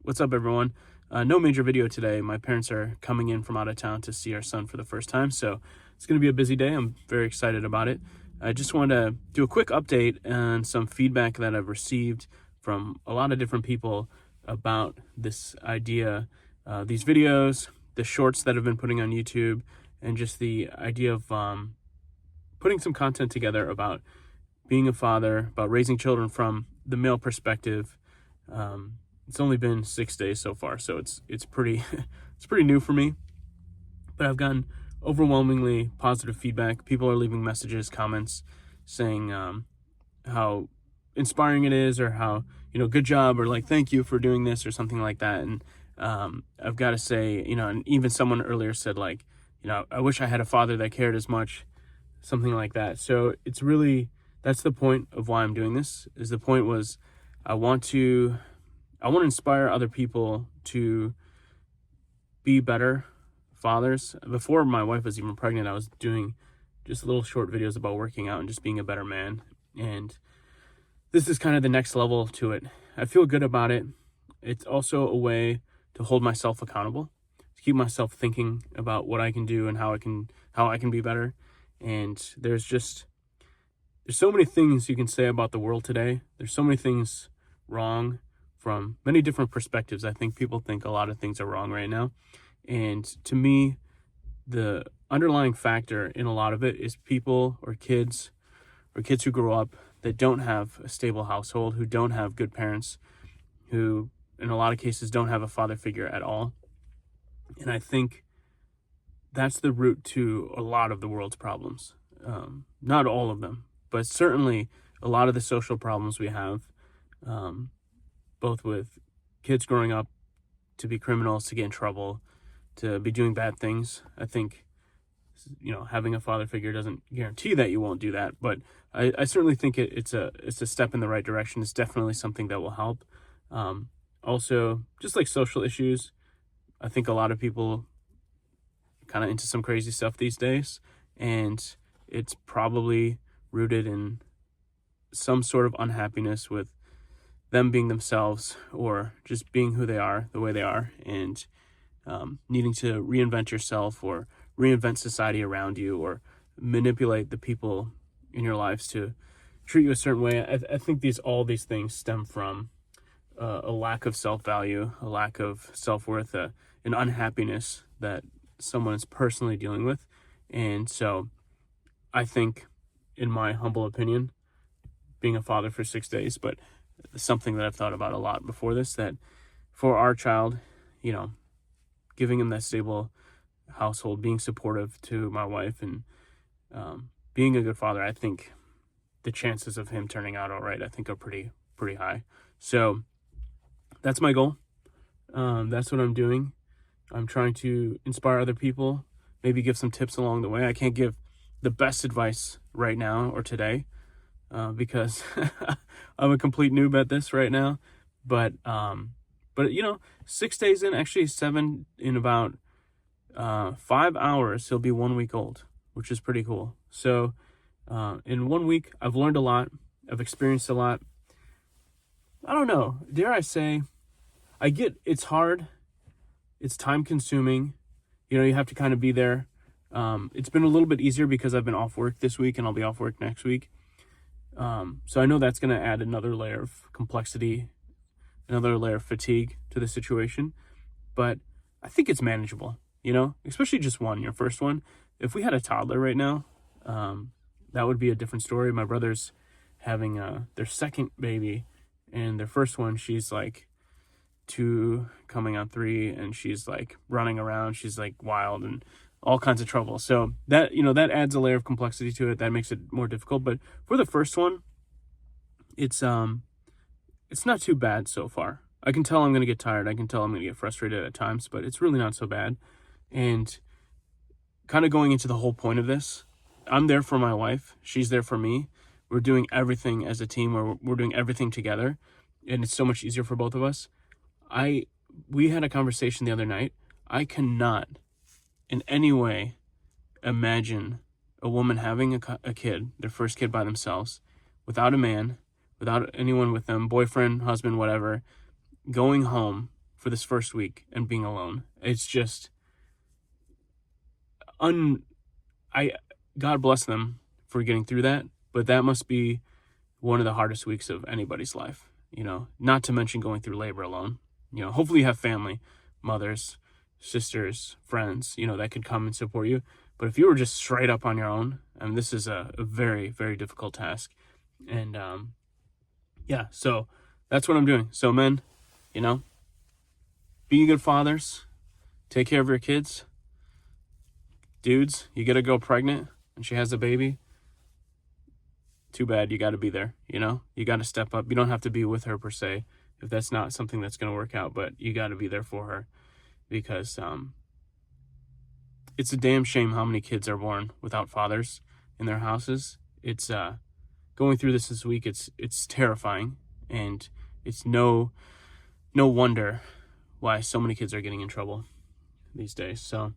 What's up, everyone? No major video today. My parents are coming in from out of town to see our son for the first time, so it's going to be a busy day. I'm very excited about it. I just want to do a quick update on some feedback that I've received from a lot of different people about this idea, these videos, the shorts that I've been putting on YouTube, and just the idea of putting some content together about being a father, about raising children from the male perspective. It's only been 6 days so far, so it's pretty it's pretty new for me. But I've gotten overwhelmingly positive feedback. People are leaving messages, comments, saying how inspiring it is, or how, good job, or like, thank you for doing this, or something like that. And I've got to say, and even someone earlier said, like, I wish I had a father that cared as much, something like that. So it's really, that's the point of why I'm doing this. Is the point was I want to inspire other people to be better fathers. Before my wife was even pregnant, I was doing just little short videos about working out and just being a better man. And this is kind of the next level to it. I feel good about it. It's also a way to hold myself accountable, to keep myself thinking about what I can do and how I can be better. And there's so many things you can say about the world today. There's so many things wrong from many different perspectives. I think people think a lot of things are wrong right now. And to me, the underlying factor in a lot of it is people or kids who grow up that don't have a stable household, who don't have good parents, who in a lot of cases don't have a father figure at all. And I think that's the root to a lot of the world's problems. Not all of them, but certainly a lot of the social problems we have, both with kids growing up to be criminals, to get in trouble, to be doing bad things. I think, having a father figure doesn't guarantee that you won't do that, but I certainly think it's a step in the right direction. It's definitely something that will help. Also, just like social issues, I think a lot of people kind of into some crazy stuff these days, and it's probably rooted in some sort of unhappiness with them being themselves, or just being who they are, the way they are, and needing to reinvent yourself or reinvent society around you, or manipulate the people in your lives to treat you a certain way. I think all these things stem from a lack of self-value, a lack of self-worth, an unhappiness that someone is personally dealing with. And so I think, in my humble opinion, being a father for 6 days, but something that I've thought about a lot before this, that for our child, giving him that stable household, being supportive to my wife, and being a good father, I think the chances of him turning out all right, I think, are pretty high. So that's my goal. That's what I'm doing. I'm trying to inspire other people, maybe give some tips along the way. I can't give the best advice right now or today, because I'm a complete noob at this right now. But 6 days in, actually 7, in about 5 hours, he'll be 1 week old, which is pretty cool. So in 1 week, I've learned a lot. I've experienced a lot. I don't know, dare I say, I get it's hard. It's time consuming. You have to kind of be there. It's been a little bit easier because I've been off work this week, and I'll be off work next week. So I know that's going to add another layer of complexity, another layer of fatigue to the situation. But I think it's manageable, especially just your first one. If we had a toddler right now, that would be a different story. My brother's having their second baby, and their first one, she's like 2 coming on 3, and she's like running around. She's like wild and all kinds of trouble. So that, that adds a layer of complexity to it. That makes it more difficult. But for the first one, it's not too bad so far. I can tell I'm going to get tired. I can tell I'm going to get frustrated at times, but it's really not so bad. And kind of going into the whole point of this, I'm there for my wife. She's there for me. We're doing everything as a team. We're doing everything together, and it's so much easier for both of us. We had a conversation the other night. I cannot in any way imagine a woman having a kid, their first kid by themselves, without a man, without anyone with them, boyfriend, husband, whatever, going home for for this first week and being alone. It's just God bless them for getting through that, but that must be one of the hardest weeks of anybody's life, not to mention going through labor alone. Hopefully you have family, mothers, sisters, friends, that could come and support you. But if you were just straight up on your own, this is a very, very difficult task. And so that's what I'm doing. So men, be good fathers, take care of your kids. Dudes, you get a girl pregnant and she has a baby, too bad. You got to be there. You got to step up. You don't have to be with her per se if that's not something that's going to work out, but you got to be there for her, because it's a damn shame how many kids are born without fathers in their houses. It's going through this week. It's terrifying, and it's no wonder why so many kids are getting in trouble these days. So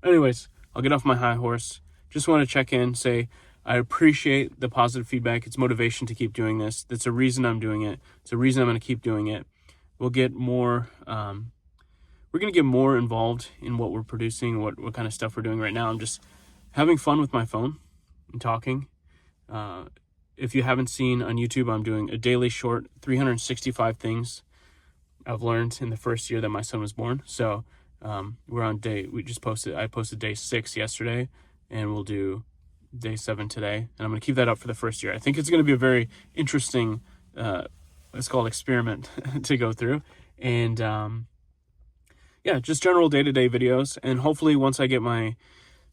anyways, I'll get off my high horse. Just want to check in, say I appreciate the positive feedback. It's motivation to keep doing this. That's a reason I'm doing it. It's a reason I'm going to keep doing it. We'll get more, we're going to get more involved in what we're producing, what kind of stuff we're doing right now. I'm just having fun with my phone and talking. If you haven't seen on YouTube, I'm doing a daily short, 365 things I've learned in the first year that my son was born. So we're on I posted day 6 yesterday, and we'll do day 7 today, and I'm going to keep that up for the first year. I think it's going to be a very interesting, let's call it experiment to go through. And just general day-to-day videos. And hopefully once I get my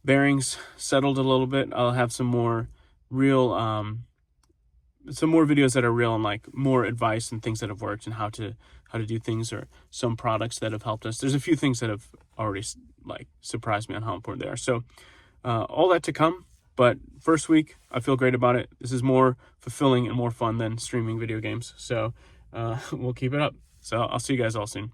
bearings settled a little bit, I'll have some more real, some more videos that are real and like more advice and things that have worked and how to do things, or some products that have helped us. There's a few things that have already surprised me on how important they are. So all that to come. But first week, I feel great about it. This is more fulfilling and more fun than streaming video games. So we'll keep it up. So I'll see you guys all soon.